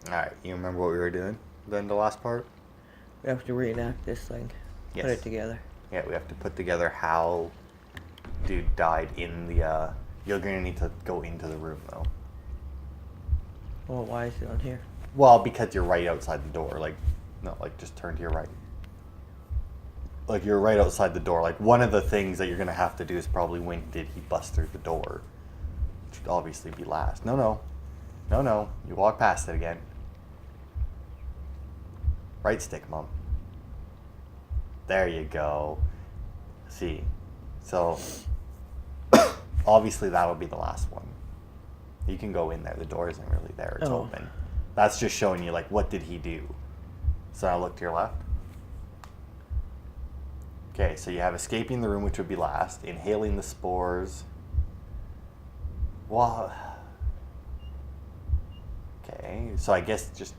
Alright, you remember what we were doing then the last part? We have to reenact this thing. Yes. Put it together. Yeah, we have to put together how dude died in the, you're gonna need to go into the room, though. Well, why is it on here? Well, because you're right outside the door, like, no, like, just turn to your right. Like, you're right outside the door. Like, one of the things that you're gonna have to do is probably when did he bust through the door. Which would obviously be last. No, you walk past it again. Right stick, Mom. There you go. See. So, obviously that would be the last one. You can go in there. The door isn't really there. It's open. That's just showing you, like, what did he do? So now look to your left. Okay, so you have escaping the room, which would be last. Inhaling the spores. Well, okay, so I guess just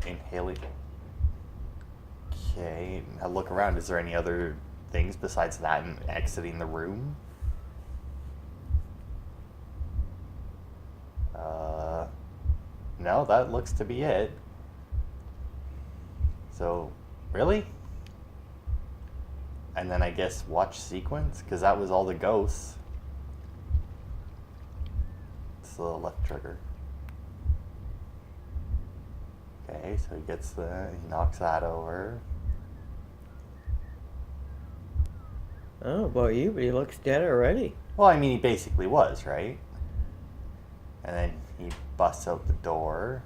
inhaling. Okay, now look around. Is there any other things besides that and exiting the room? No, that looks to be it. So, really? And then I guess watch sequence, because that was all the ghosts. It's the left trigger. Okay, so he knocks that over. I don't know about you, but he looks dead already. Well, I mean, he basically was, right? And then he busts out the door.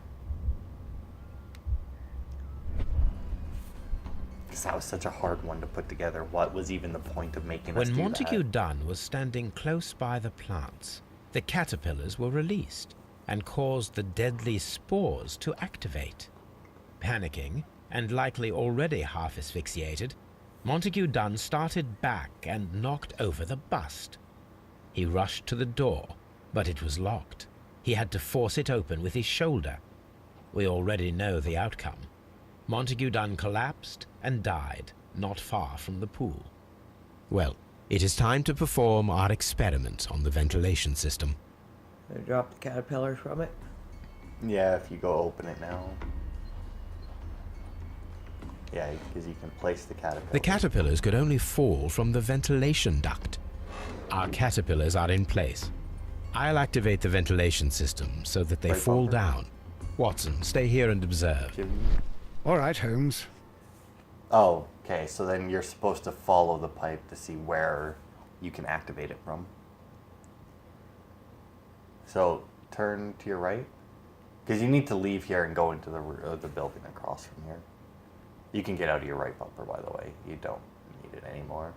Because that was such a hard one to put together. What was even the point of making us do When that? Montague Dunn was standing close by the plants, the caterpillars were released and caused the deadly spores to activate. Panicking, and likely already half asphyxiated, Montague Dunn started back and knocked over the bust. He rushed to the door, but it was locked. He had to force it open with his shoulder. We already know the outcome. Montague Dunn collapsed and died not far from the pool. Well, it is time to perform our experiment on the ventilation system. I drop the caterpillars from it. Yeah, if you go open it now. Yeah, because you can place the caterpillar. The caterpillars could only fall from the ventilation duct. Our caterpillars are in place. I'll activate the ventilation system so that they fall down. Watson, stay here and observe. All right, Holmes. Oh, okay, so then you're supposed to follow the pipe to see where you can activate it from. So, turn to your right. Because you need to leave here and go into the building across from here. You can get out of your right bumper, by the way. You don't need it anymore.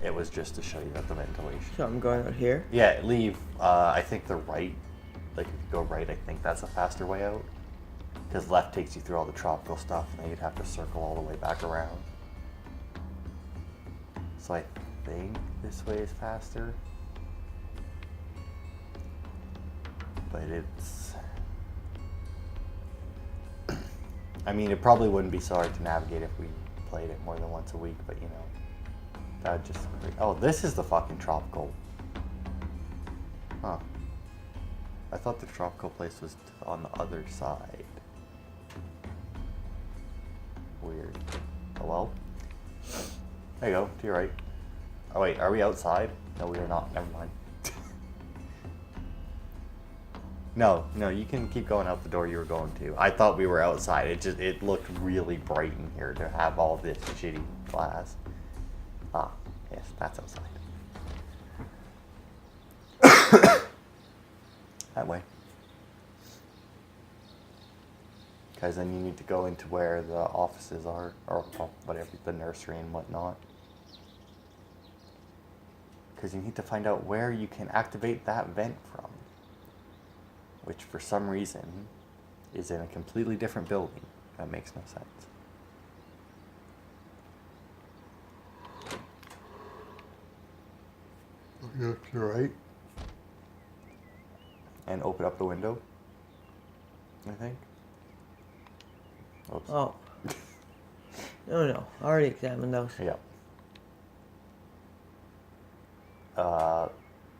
It was just to show you that the ventilation. So I'm going out here? Yeah, leave, I think the right, like if you go right, I think that's a faster way out. Because left takes you through all the tropical stuff, and then you'd have to circle all the way back around. So I think this way is faster. But it's... I mean, it probably wouldn't be so hard to navigate if we played it more than once a week, but you know. That would just... Oh, this is the fucking tropical. Huh. I thought the tropical place was on the other side. Weird. Oh well. There you go, to your right. Oh wait, are we outside? No, we are not. Never mind. No, you can keep going out the door you were going to. I thought we were outside. It looked really bright in here to have all this shitty glass. Ah, yes, that's outside. That way. Because then you need to go into where the offices are, or whatever, the nursery and whatnot. Because you need to find out where you can activate that vent from. Which, for some reason, is in a completely different building. That makes no sense. Yeah, you're right. And open up the window, I think. Oops. Oh. No. I already examined those. Yeah.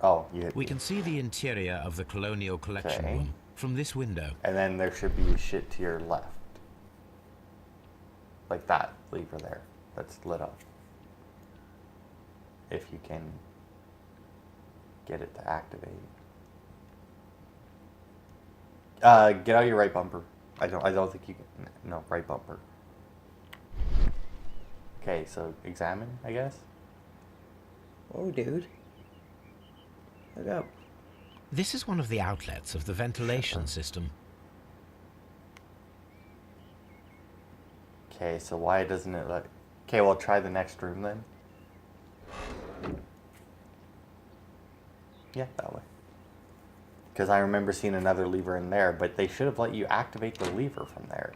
Oh, you hit We can see the interior of the Colonial Collection Okay. Room. from this window. And then there should be shit to your left. Like that lever there. That's lit up. If you can get it to activate. Get out your right bumper. I don't think you can. No, right bumper. Okay, so examine, I guess. Oh, dude. Look up. This is one of the outlets of the ventilation system. Okay, so why doesn't it let... Okay, well, try the next room then. Yeah, that way. Because I remember seeing another lever in there, but they should have let you activate the lever from there.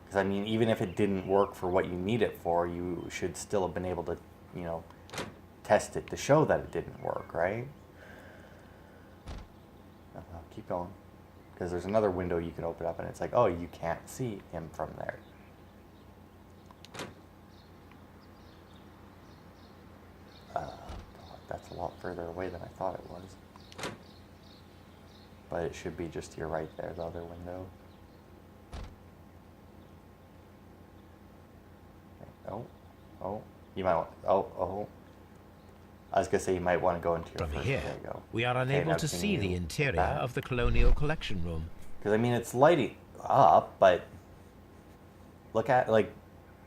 Because, I mean, even if it didn't work for what you need it for, you should still have been able to, you know, test it to show that it didn't work, right? Keep going. Because there's another window you can open up, and it's like, oh, you can't see him from there. God, that's a lot further away than I thought it was. But it should be just to your right there, the other window. Okay. Oh, you might want, oh. I was going to say you might want to go into your From first, here, there you go. we are Okay, unable now to can see you the get interior that? of the colonial collection room. Because, I mean, it's lighting up, but look at, like,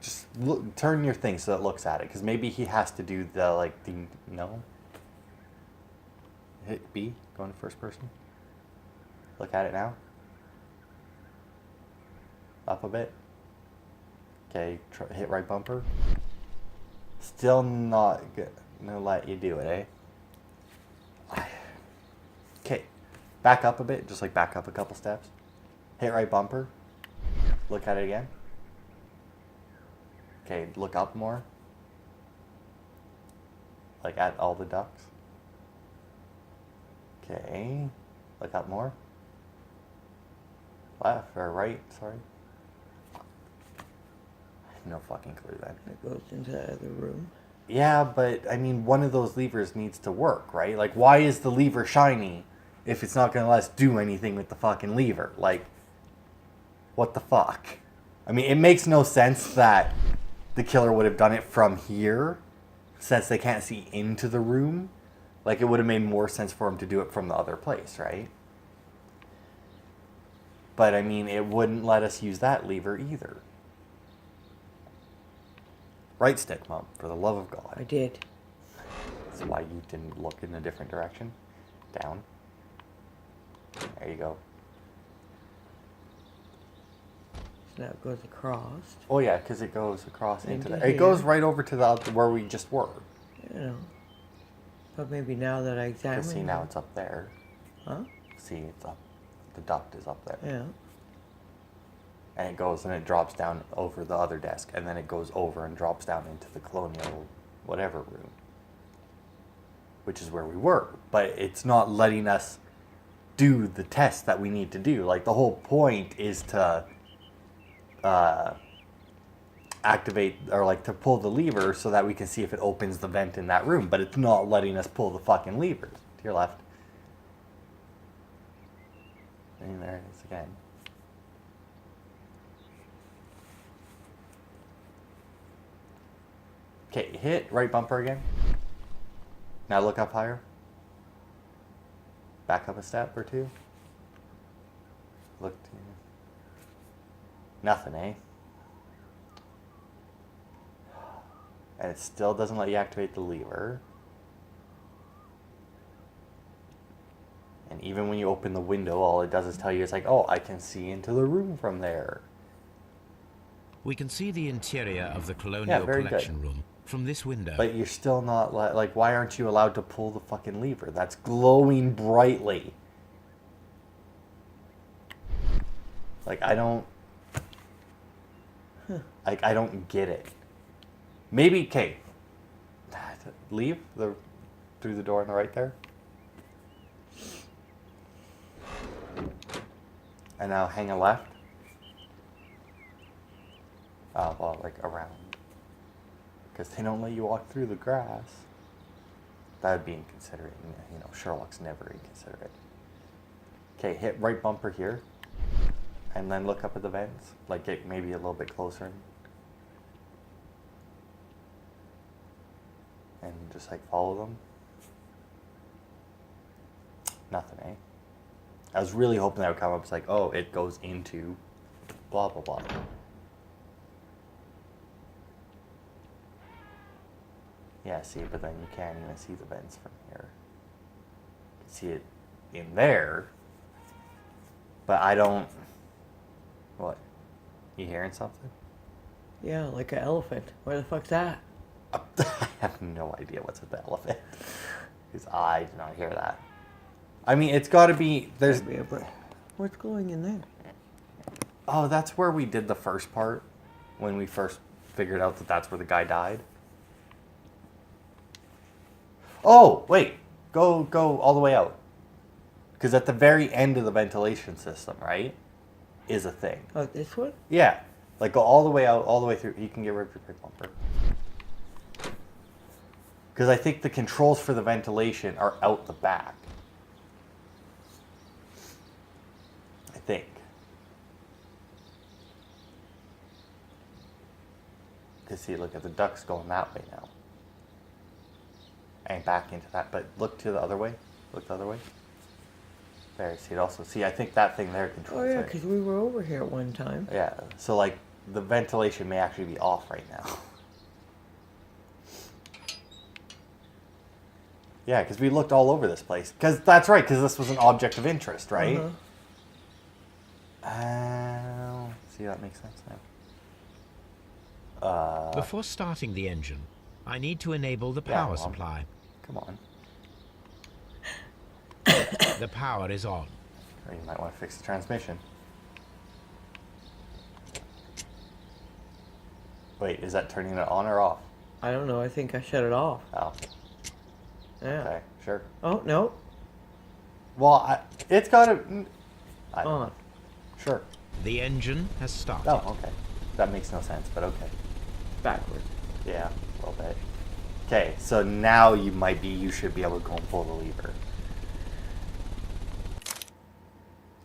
just look, turn your thing so it looks at it. Because maybe he has to do the, like, the, no? Hit B, go into first person. Look at it now. Up a bit. Okay, hit right bumper. Still not good. No, let you do it, eh? Okay, back up a bit, just like back up a couple steps. Hit right bumper. Look at it again. Okay, look up more. Like at all the ducks. Okay, look up more. Left or right, sorry. I have no fucking clue then. It goes into the other room. Yeah, but I mean, one of those levers needs to work, right? Like, why is the lever shiny if it's not going to let us do anything with the fucking lever? Like, what the fuck? I mean, it makes no sense that the killer would have done it from here, since they can't see into the room. Like, it would have made more sense for him to do it from the other place, right? But, I mean, it wouldn't let us use that lever either. Right stick, Mom, for the love of God. I did. That's why you didn't look in a different direction. Down. There you go. So now it goes across. Oh yeah, because it goes across into Into there. It here. goes right over to the where we just were. You know. But maybe now that I examine Because see, now it's up there. Huh? See, it's up. The duct is up there. Yeah. And it goes and it drops down over the other desk. And then it goes over and drops down into the colonial whatever room. Which is where we were. But it's not letting us do the test that we need to do. Like, the whole point is to activate, or like to pull the lever so that we can see if it opens the vent in that room. But it's not letting us pull the fucking levers. To your left. And there it is again. Okay, hit right bumper again. Now look up higher. Back up a step or two. Look to... Nothing, eh? And it still doesn't let you activate the lever. And even when you open the window, all it does is tell you, it's like, oh, I can see into the room from there. We can see the interior of the colonial very good. collection room from this window. But you're still not, like, why aren't you allowed to pull the fucking lever? That's glowing brightly. Like, I don't... Like, I don't get it. Maybe, okay. Leave through the door on the right there. And now hang a left. Well, like around. Because they don't let you walk through the grass. That would be inconsiderate. You know, Sherlock's never inconsiderate. Okay, hit right bumper here. And then look up at the vents. Like, get maybe a little bit closer. And just, like, follow them. Nothing, eh? I was really hoping that would come up. It's like, oh, it goes into blah, blah, blah. Yeah, see, but then you can't even see the vents from here. You can see it in there, but I don't... What? You hearing something? Yeah, like an elephant. Where the fuck's that? I have no idea what's with the elephant. Because I did not hear that. I mean, it's got to be... There's... What's going in there? Oh, that's where we did the first part. When we first figured out that that's where the guy died. Oh, wait. Go all the way out. Because at the very end of the ventilation system, right, is a thing. Oh, this one? Yeah. Like, go all the way out, all the way through. You can get rid of your pick bumper. Because I think the controls for the ventilation are out the back. I think. Because see, look at the ducts going that way now. And back into that. But look to the other way. Look the other way. There, see it also. See, I think that thing there controls Oh, yeah, it. because we were over here at one time. Yeah, so like the ventilation may actually be off right now. Yeah, because we looked all over this place. Because that's right, because this was an object of interest, right? See, that makes sense now. Before starting the engine, I need to enable the power Mom. supply. Come on. The power is on. Or you might want to fix the transmission. Wait, is that turning it on or off? I don't know. I think I shut it off. Oh, Yeah. okay, sure. Oh, no. Well, it's got to... On. Sure. The engine has started. Oh, okay. That makes no sense, but okay. Backwards. Yeah, a little bit. Okay, so now you should be able to go and pull the lever.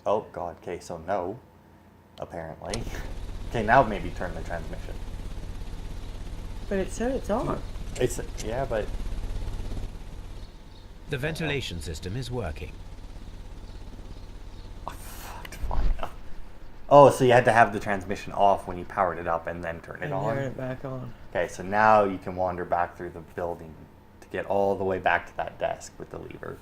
Oh, God. Okay, so no. Apparently. Okay, now maybe turn the transmission. But it said it's on. Yeah, but... The ventilation system is working. Oh, fuck, fine now. Oh, so you had to have the transmission off when you powered it up and then turn it And on? turn it back on. Okay, so now you can wander back through the building to get all the way back to that desk with the lever.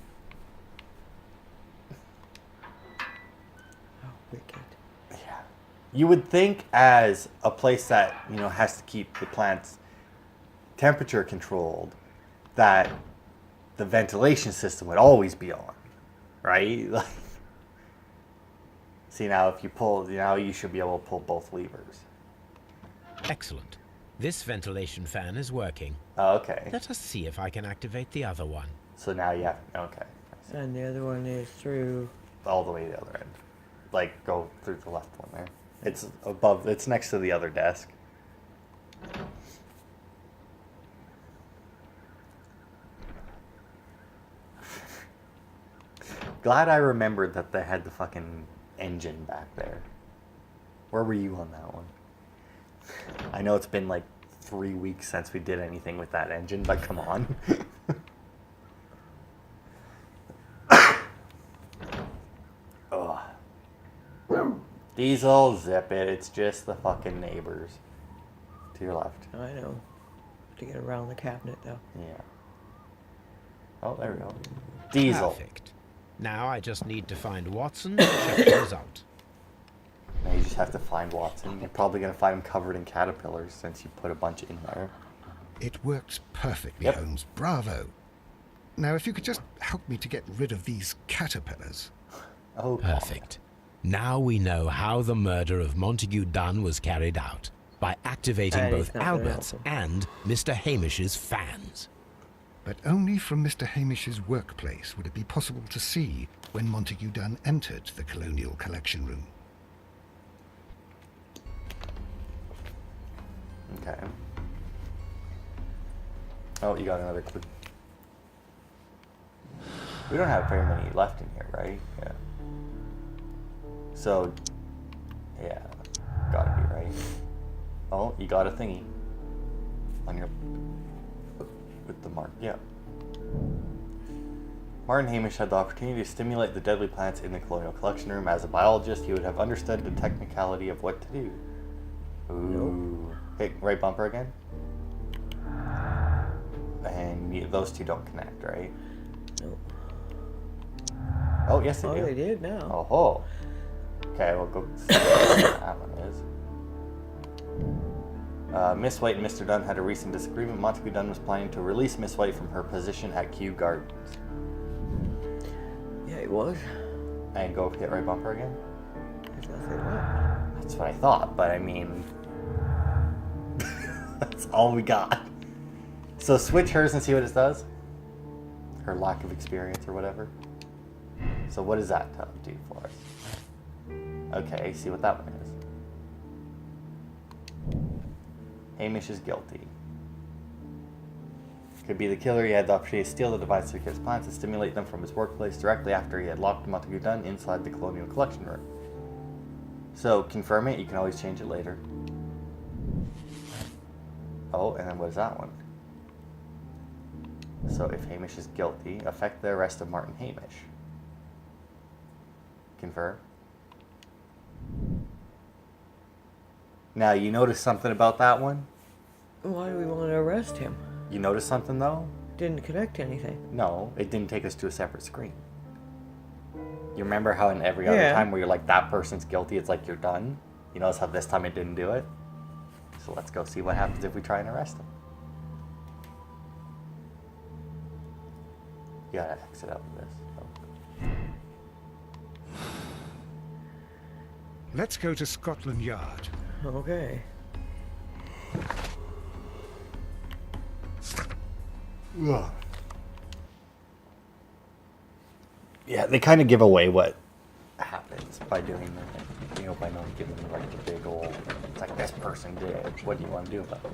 Oh, wicked. Yeah. You would think as a place that, has to keep the plants temperature controlled, that the ventilation system would always be on, right? Like, see, now if you pull, now you should be able to pull both levers. Excellent. This ventilation fan is working. Oh, okay. Let us see if I can activate the other one. So now you have, okay. I see. And the other one is through... All the way to the other end. Like, go through the left one there. It's above, it's next to the other desk. Glad I remembered that they had the fucking engine back there. Where were you on that one? I know it's been like 3 weeks since we did anything with that engine, but come on. Ugh. Diesel, zip it. It's just the fucking neighbors. To your left. I know. To get around the cabinet, though. Yeah. Oh, there we go. Diesel. Perfect. Now I just need to find Watson and check the result. Now you just have to find Watson. You're probably going to find him covered in caterpillars since you put a bunch in there. It works perfectly, Yep. Holmes. Bravo. Now, if you could just help me to get rid of these caterpillars. Oh, God. Perfect. Now we know how the murder of Montague Dunn was carried out. By activating That is both not very Albert's helpful. and Mr. Hamish's fans. But only from Mr. Hamish's workplace would it be possible to see when Montague Dunn entered the Colonial Collection Room. Okay. Oh, you got another clue. We don't have very many left in here, right? Yeah. So, yeah, gotta be right. Oh, you got a thingy on your with the mark. Yeah. Martin Hamish had the opportunity to stimulate the deadly plants in the Colonial Collection Room. As a biologist, he would have understood the technicality of what to do. Ooh. Hit right bumper again. And those two don't connect, right? Nope. Oh, yes, they Oh, do. they did now. Oh, ho. Okay, we'll go see what that one is. Miss White and Mr. Dunn had a recent disagreement. Montague Dunn was planning to release Miss White from her position at Kew Gardens. Yeah, he was. And go hit right bumper again? There's nothing left. That's what I thought, but I mean... that's all we got. So switch hers and see what it does? Her lack of experience or whatever. So what does that do for us? Okay, see what that one is. Hamish is guilty. Could be the killer. He had the opportunity to steal the divine certificate's plants and stimulate them from his workplace directly after he had locked Montague Dunn inside the Colonial Collection Room. So confirm it. You can always change it later. Oh, and then what is that one? So if Hamish is guilty, affect the arrest of Martin Hamish. Confirm. Now, you notice something about that one? Why do we want to arrest him? You notice something, though? Didn't connect to anything. No, it didn't take us to a separate screen. You remember how in every other Yeah. time where you're like, that person's guilty, it's like you're done? You notice how this time it didn't do it? So let's go see what happens if we try and arrest him. You gotta exit out of this. Let's go to Scotland Yard. Okay. Ugh. Yeah, they kind of give away what happens by doing that. You know, by not giving them like the big old, it's like this person did it. What do you want to do about it?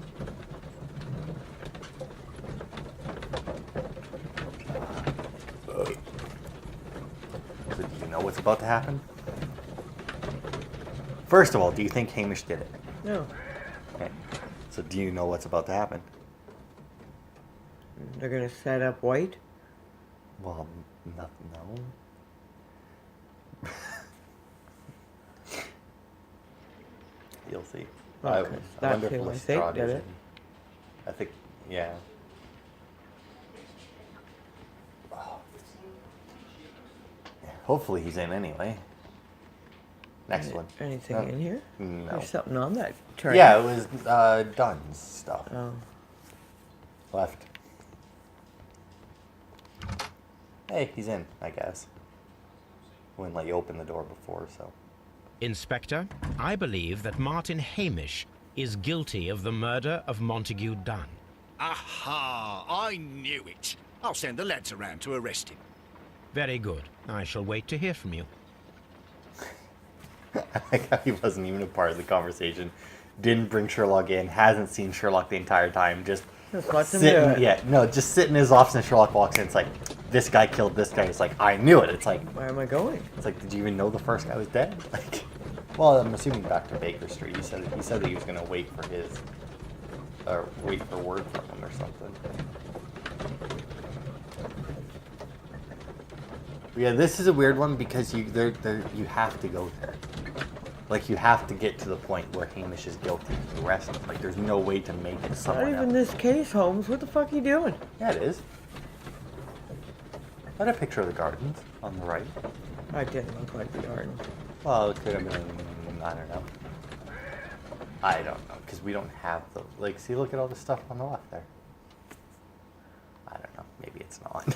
So do you know what's about to happen? First of all, do you think Hamish did it? No. Okay. So do you know what's about to happen? They're gonna set up White? Well, no. You'll see. Well, I 'cause wonder that's who I if think Lestrade did is it. in. I think, yeah. Oh. Yeah, hopefully he's in anyway. Next one. Anything No. in here? No. There's something on that tray. Yeah, it was Dunn's stuff. Oh. Left. Hey, he's in, I guess. Wouldn't let you open the door before, so. Inspector, I believe that Martin Hamish is guilty of the murder of Montague Dunn. Aha! I knew it. I'll send the lads around to arrest him. Very good. I shall wait to hear from you. I like how he wasn't even a part of the conversation. Didn't bring Sherlock in. Hasn't seen Sherlock the entire time. Just lets him do sitting. it. Yeah, no, just sitting in his office and Sherlock walks in. It's like, this guy killed this guy. It's like, I knew it. It's like, Where am I going? did you even know the first guy was dead? Like, well, I'm assuming back to Baker Street. He said that he was gonna wait for his, or wait for word from him or something. Yeah, this is a weird one because you have to go there. Like, you have to get to the point where Hamish is guilty to arrest him. Like, there's no way to make it Not someone even else. this case, Holmes. What the fuck are you doing? Yeah, it is. Got a picture of the gardens on the right. I didn't look like the garden. Well, it could have been, I don't know. I don't know, because we don't have the, like, see, look at all the stuff on the left there. I don't know, maybe it's not.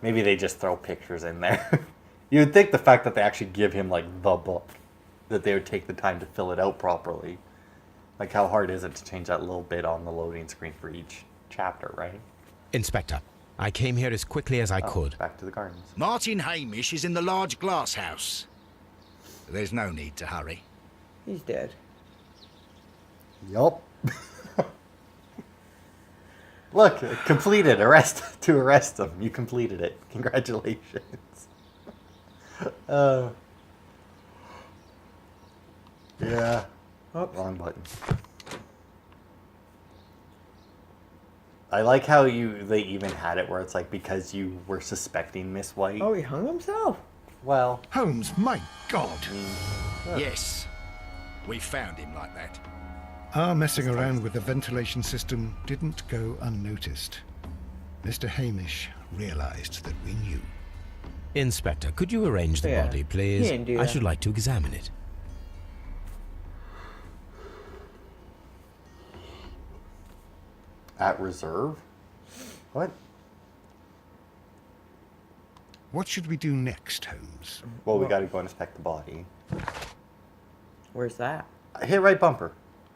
Maybe they just throw pictures in there. You would think the fact that they actually give him, like, the book, that they would take the time to fill it out properly. Like, how hard is it to change that little bit on the loading screen for each chapter, right? Inspector, I came here as quickly as I could. Back to the gardens. Martin Hamish is in the large glass house. There's no need to hurry. He's dead. Yup. Look, completed. Arrest him. You completed it. Congratulations. Yeah. Oops. Wrong button. I like how they even had it where it's like because you were suspecting Miss White. Oh, he hung himself. Well, Holmes, my God! Yes. We found him like that. Our messing around with the ventilation system didn't go unnoticed. Mr. Hamish realized that we knew. Inspector, could you arrange the Yeah, body, he please? didn't do I that. should like to examine it. at reserve? What? What should we do next, Holmes? Well, we got to go inspect the body. Where's that? Hit right bumper.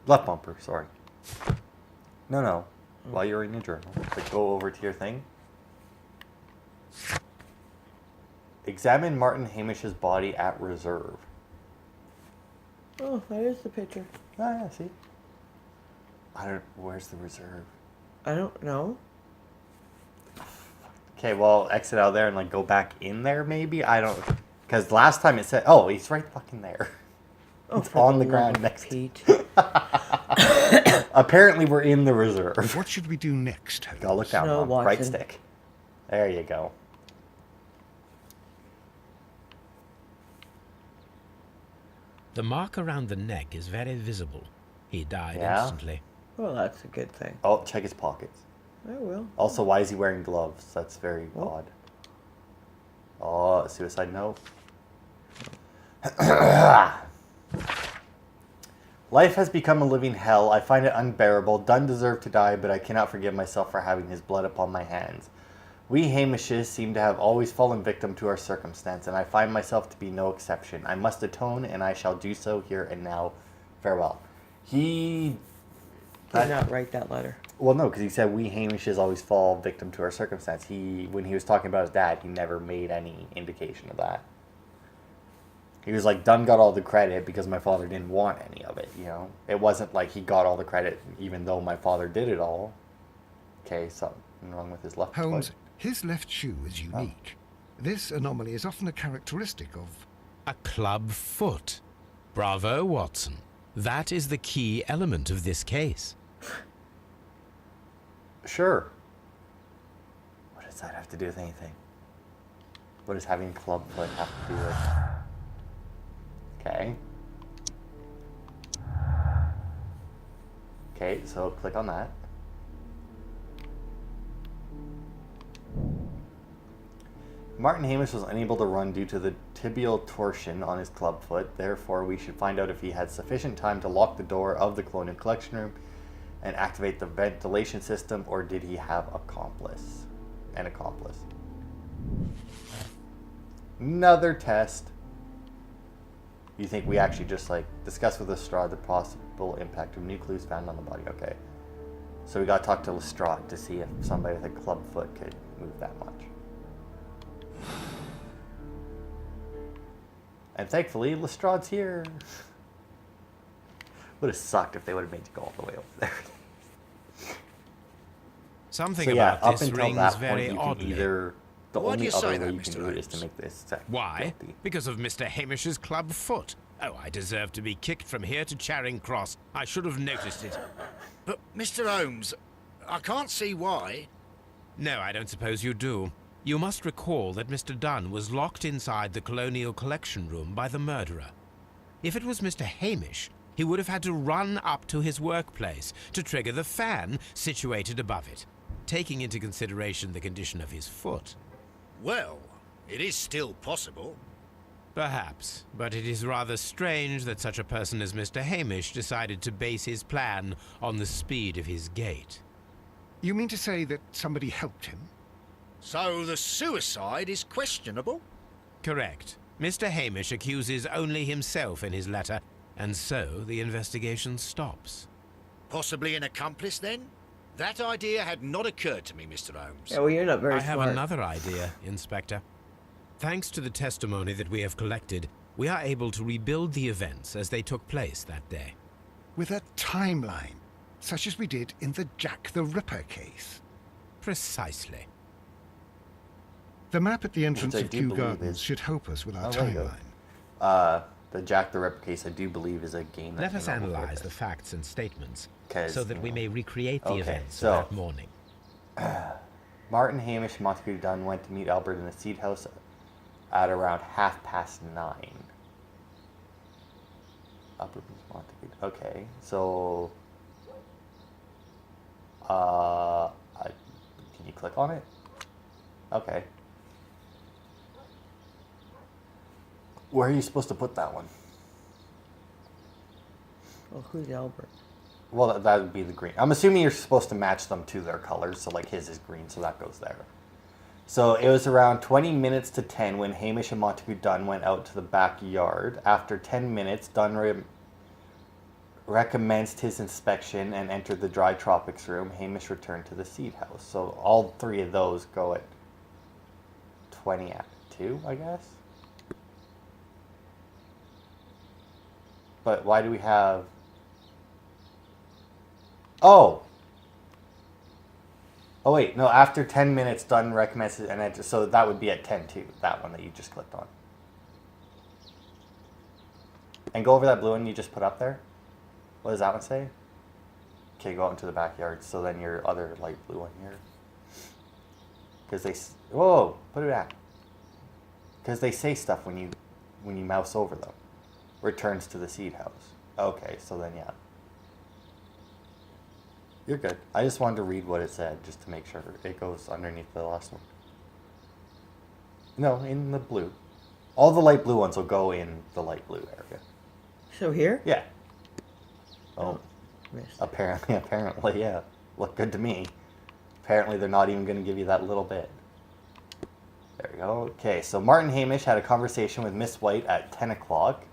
Left bumper, sorry. No. While you're in your journal. Like, go over to your thing. Examine Martin Hamish's body at reserve. Oh, that is the picture. Ah, yeah, see? Where's the reserve? I don't know. Okay, well, exit out there and, like, go back in there, maybe? I don't... Because last time it said... Oh, he's right fucking there. Oh, It's for on the love ground of next to... Pete. Apparently, we're in the reserve. What should we do next, Holmes? Go look down, Snow Mom. Right Watson. stick. There you go. The mark around the neck is very visible. He died Yeah? instantly. Well, that's a good thing. Oh, check his pockets. I will. Also, why is he wearing gloves? That's very Oh. odd. Oh, suicide note. Life has become a living hell. I find it unbearable. Dunn deserved to die, but I cannot forgive myself for having his blood upon my hands. We Hamishes seem to have always fallen victim to our circumstance, and I find myself to be no exception. I must atone, and I shall do so here and now. Farewell. Did not write that letter. Well, no, because he said we Hamishes always fall victim to our circumstance. When he was talking about his dad, he never made any indication of that. He was like, Dunn got all the credit because my father didn't want any of it, you know? It wasn't like he got all the credit even though my father did it all. Okay, something wrong with his left Holmes, foot. his left shoe is unique. This anomaly is often a characteristic of... A club foot. Bravo, Watson. That is the key element of this case. Sure. What does that have to do with anything? What does having club foot have to do with... Okay. Okay, so click on that. Martin Hamish was unable to run due to the tibial torsion on his club foot. Therefore, we should find out if he had sufficient time to lock the door of the Colonial Collection Room and activate the ventilation system, or did he have an accomplice? Another test. You think we actually just like discuss with Lestrade the possible impact of new clues found on the body? Okay. So we got to talk to Lestrade to see if somebody with a club foot could move that much. And thankfully, Lestrade's here. Would have sucked if they would have made you go all the way over there. Something So yeah, about up this until rings that very point, you can oddly. either... The Why do only you other say way that, you can Mr. do it is to Holmes? make this exact Why? guilty. Because of Mr. Hamish's club foot. Oh, I deserve to be kicked from here to Charing Cross. I should have noticed it. But, Mr. Holmes, I can't see why. No, I don't suppose you do. You must recall that Mr. Dunn was locked inside the Colonial Collection Room by the murderer. If it was Mr. Hamish, he would have had to run up to his workplace to trigger the fan situated above it, taking into consideration the condition of his foot. Well, it is still possible. Perhaps, but it is rather strange that such a person as Mr. Hamish decided to base his plan on the speed of his gait. You mean to say that somebody helped him? So the suicide is questionable? Correct. Mr. Hamish accuses only himself in his letter, and so the investigation stops. Possibly an accomplice, then? That idea had not occurred to me, Mr. Holmes. Yeah, well, you're not very I have smart. another idea, Inspector. Thanks to the testimony that we have collected, we are able to rebuild the events as they took place that day. With a timeline, such as we did in the Jack the Ripper case. Precisely. The map at the entrance I of do Kew believe Gardens is- should help us with our Oh, there you go. timeline. The Jack the Ripper case, I do believe, is a game that Let us came out before analyze the this. facts and statements 'Cause, so that we may recreate the Okay, events so- of that morning. Martin, Hamish, and Montague Dunn went to meet Albert in the seed house at around 9:30. Albert meets Montague. Okay, so can you click on it? Okay. Where are you supposed to put that one? Well, who's Albert? Well, that would be the green. I'm assuming you're supposed to match them to their colors. So, like, his is green, so that goes there. So, it was around 20 minutes to 10 when Hamish and Montague Dunn went out to the backyard. After 10 minutes, Dunn recommenced his inspection and entered the dry tropics room. Hamish returned to the seed house. So, all three of those go at 20 after 2, I guess? But why do we have... Oh wait, no, after 10 minutes, Dunn recommences, and enter, so that would be at 10 too, that one that you just clicked on. And go over that blue one you just put up there. What does that one say? Okay, go out into the backyard, so then your other light blue one here. Because they, whoa, put it back. Because they say stuff when you mouse over them. Returns to the seed house. Okay, so then yeah. You're good. I just wanted to read what it said just to make sure it goes underneath the last one. No, in the blue. All the light blue ones will go in the light blue area. So here? Yeah. Oh, Missed. apparently, yeah. Looked good to me. Apparently they're not even going to give you that little bit. There we go. Okay, so Martin Hamish had a conversation with Miss White at 10 o'clock.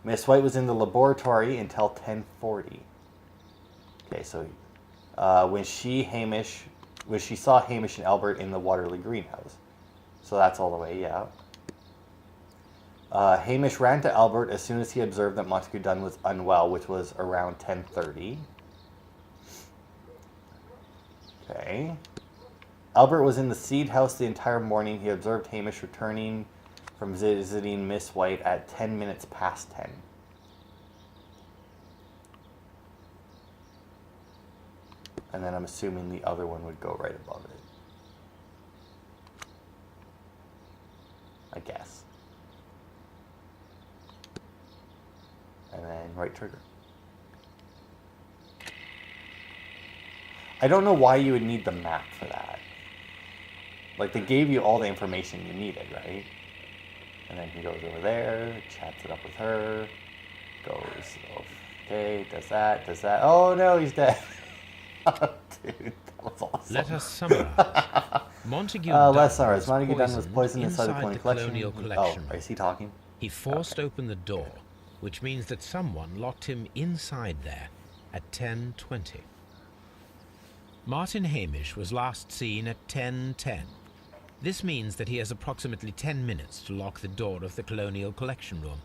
Miss White was in the laboratory until 10:40. Okay, so when she saw Hamish and Albert in the Waterley greenhouse. So that's all the way, yeah. Hamish ran to Albert as soon as he observed that Montague Dunn was unwell, which was around 10:30. Okay. Albert was in the seed house the entire morning. He observed Hamish returning from visiting Miss White at 10 minutes past 10. And then I'm assuming the other one would go right above it. I guess. And then right trigger. I don't know why you would need the map for that. Like, they gave you all the information you needed, right? And then he goes over there, chats it up with her, goes, okay, does that. Oh no, he's dead. Oh, dude, that was awesome. Let us summarize. Montague Dunn let's summarize. Montague Dunn was poisoned inside the inside Colonial Colonial Collection. Collection. Oh, is he talking? He forced open the door, which means that someone locked him inside there at 10:20. Martin Hamish was last seen at 10:10. This means that he has approximately 10 minutes to lock the door of the Colonial Collection room.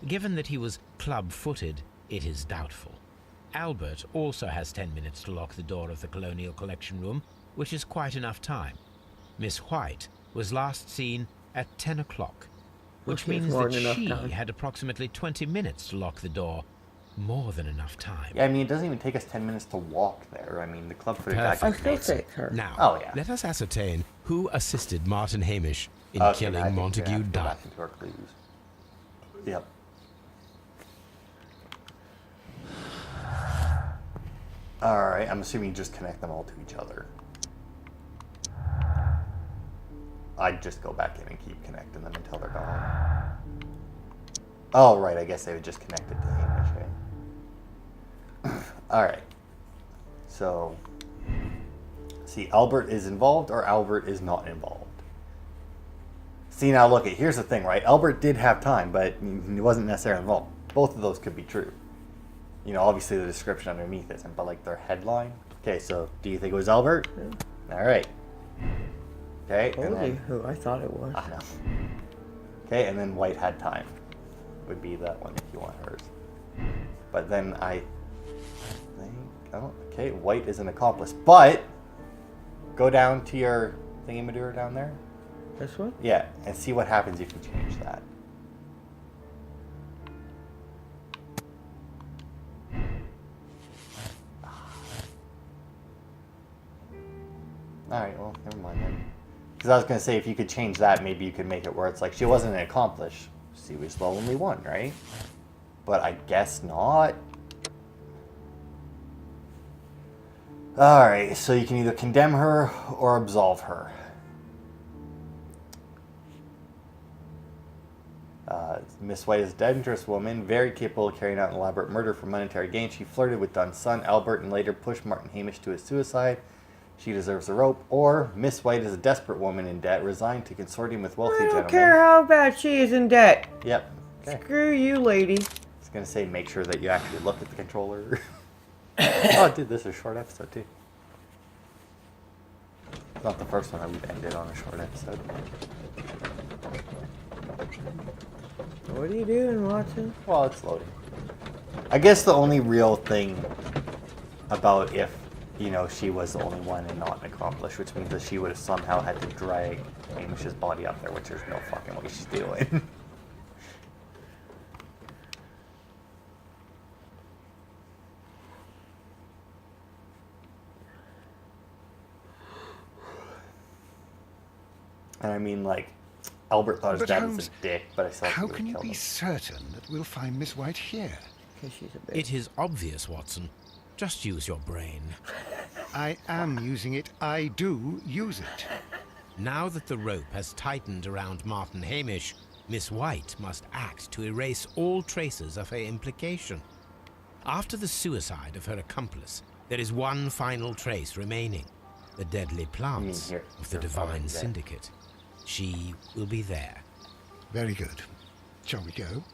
Given that he was club-footed, it is doubtful. Albert also has 10 minutes to lock the door of the Colonial Collection room, which is quite enough time. Miss White was last seen at 10 o'clock, which Okay, means more that than enough she time. had approximately 20 minutes to lock the door. More than enough time. Yeah, I mean, it doesn't even take us 10 minutes to walk there. I mean, the club-footed guy Perfect. can I still make say it's her. Now, Oh, yeah. let us ascertain who assisted Martin Hamish in Okay, I killing think we're gonna Montague have to go Dunn. back into our clues. Yep. Alright, I'm assuming you just connect them all to each other. I'd just go back in and keep connecting them until they're gone. Oh, right, I guess they would just connect it to Hamish, right? Alright. So, see, Albert is involved or Albert is not involved. See, now look, here's the thing, right? Albert did have time, but he wasn't necessarily involved. Both of those could be true. You know, obviously the description underneath isn't, but like their headline. Okay, so do you think it was Albert? Yeah. All right. Okay, and Told you then who I thought it was. I know. Okay, and then White had time. Would be that one if you want hers. But then I think, oh, okay, White is an accomplice, but Go down to your thingy-madooer down there. This one? Yeah, and see what happens if you change that. Alright, well, never mind then. Because I was going to say, if you could change that, maybe you could make it where it's like, she wasn't an accomplice. She was the only one, right? But I guess not. Alright, so you can either condemn her or absolve her. Miss White is a dangerous woman, very capable of carrying out an elaborate murder for monetary gain. She flirted with Dunn's son, Albert, and later pushed Martin Hamish to his suicide. She deserves a rope. Or Miss White is a desperate woman in debt, resigned to consorting with wealthy I don't gentlemen. care how bad she is in debt. Yep. Okay. Screw you, lady. I was going to say, make sure that you actually look at the controller. Oh, dude, this is a short episode, too. It's not the first one that we've ended on a short episode. What are you doing, Watson? Well, it's loading. I guess the only real thing about if, you know, she was the only one and not an accomplice, which means that she would have somehow had to drag Hamish's body up there, which there's no fucking way she's doing. And I mean, like, Albert thought his But dad Holmes, was a dick, but I still how think he can would you kill be him. certain that we'll find Miss White here? Because she's a bitch. It is obvious, Watson. Just use your brain. I am using it. I do use it. Now that the rope has tightened around Martin Hamish, Miss White must act to erase all traces of her implication. After the suicide of her accomplice, there is one final trace remaining. The deadly plants here, of the here, Divine already there. Syndicate. She will be there. Very good. Shall we go?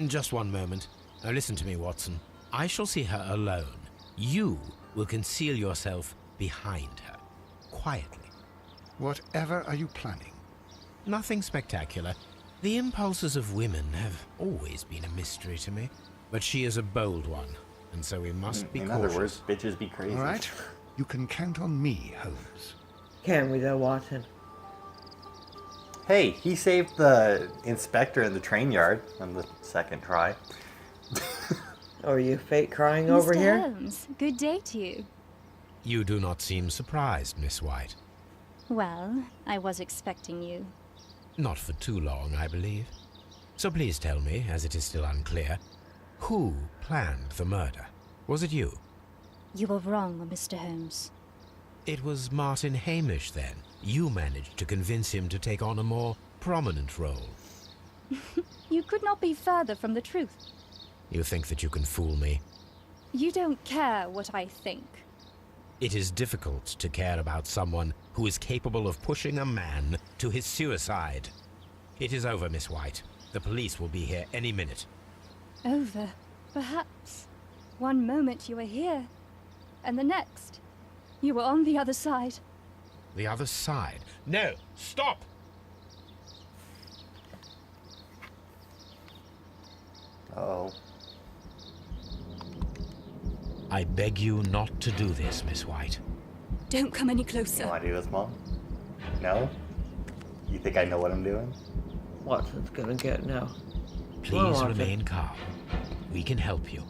Just one moment. Now listen to me, Watson. I shall see her alone. You will conceal yourself behind her, quietly. Whatever are you planning? Nothing spectacular. The impulses of women have always been a mystery to me. But she is a bold one, and so we must be In cautious. other words, bitches be crazy. All right. You can count on me, Holmes. Can we though, Watson? Hey, he saved the inspector in the train yard on the second try. Oh, are you fake crying over Mr. here? Holmes, good day to you. You do not seem surprised, Miss White. Well, I was expecting you. Not for too long, I believe. So please tell me, as it is still unclear, who planned the murder? Was it you? You were wrong, Mr. Holmes. It was Martin Hamish, then. You managed to convince him to take on a more prominent role. You could not be further from the truth. You think that you can fool me? You don't care what I think. It is difficult to care about someone who is capable of pushing a man to his suicide. It is over, Miss White. The police will be here any minute. Over, perhaps. One moment you were here, and the next, you were on the other side. The other side? No! Stop! Uh-oh. I beg you not to do this, Miss White. Don't come any You closer. want to do this, Mom? No? You think I know what I'm doing? Watson's gonna get now. Please Watson. remain calm. We can help you.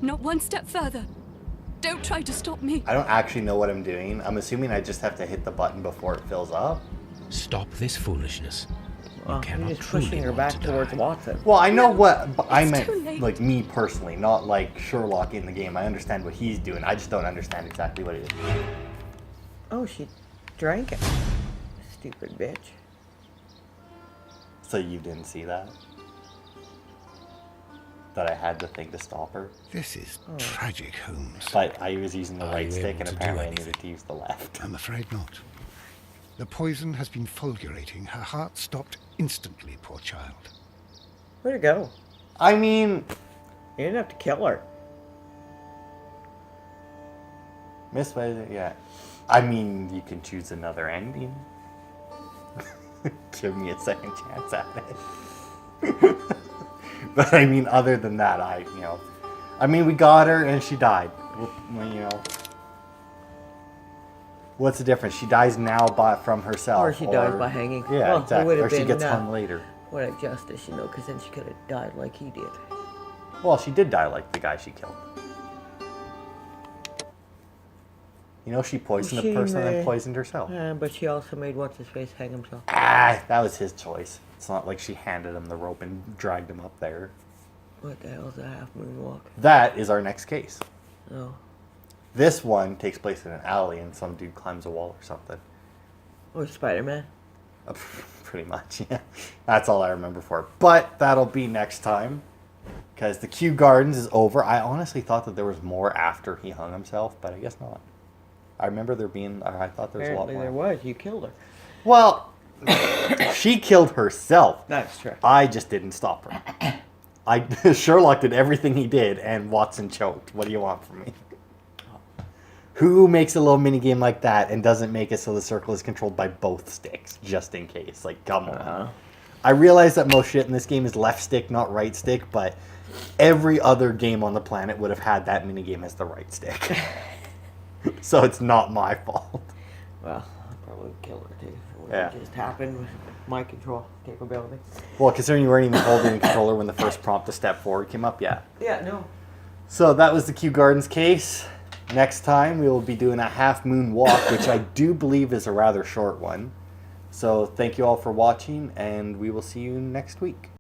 Not one step further. Don't try to stop me. I don't actually know what I'm doing. I'm assuming I just have to hit the button before it fills up. Stop this foolishness. Well, you cannot you're just truly pushing her want back to towards die. Watson. Well, I know No, what but I it's meant, too late. like, me personally, not like Sherlock in the game. I understand what he's doing. I just don't understand exactly what it is. Oh, she drank it. Stupid bitch. So you didn't see that? That I had the thing to stop her? This is tragic, Holmes. But I was using the Are right you stick, able and to do apparently I anything? needed to use the left. I'm afraid not. The poison has been fulgurating. Her heart stopped instantly, poor child. Where'd it go? I mean, You didn't have to kill her. Miss Way, yeah. I mean, you can choose another ending. Give me a second chance at it. But I mean, other than that, I mean, we got her and she died. You know, What's the difference? She dies now from herself. Or she dies by hanging. Yeah, Well, it exactly. would Or have she been, gets hung later. What a justice, you know, because then she could have died like he did. Well, she did die like the guy she killed. You know, she poisoned the person and then poisoned herself. Yeah, but she also made what's-his-face hang himself. Ah, that was his choice. It's not like she handed him the rope and dragged him up there. What the hell's a half-moon walk? That is our next case. Oh. This one takes place in an alley and some dude climbs a wall or something. Or Spider-Man. Pretty much, yeah. That's all I remember for it. But that'll be next time. Because the Kew Gardens is over. I honestly thought that there was more after he hung himself, but I guess not. I remember there being... I thought there was Apparently a lot there more. was. You killed her. Well, she killed herself. That's true. I just didn't stop her. Sherlock did everything he did, and Watson choked. What do you want from me? Who makes a little mini game like that and doesn't make it so the circle is controlled by both sticks, just in case? Like, come on. I realize that most shit in this game is left stick, not right stick, but every other game on the planet would have had that mini game as the right stick. So it's not my fault. Well, I probably would kill her too. It would Yeah. just happened with my control capability. Well, considering you weren't even holding the controller when the first prompt to step forward came up, yeah. Yeah, no. So that was the Kew Gardens case. Next time we will be doing a half moon walk, which I do believe is a rather short one. So thank you all for watching, and we will see you next week.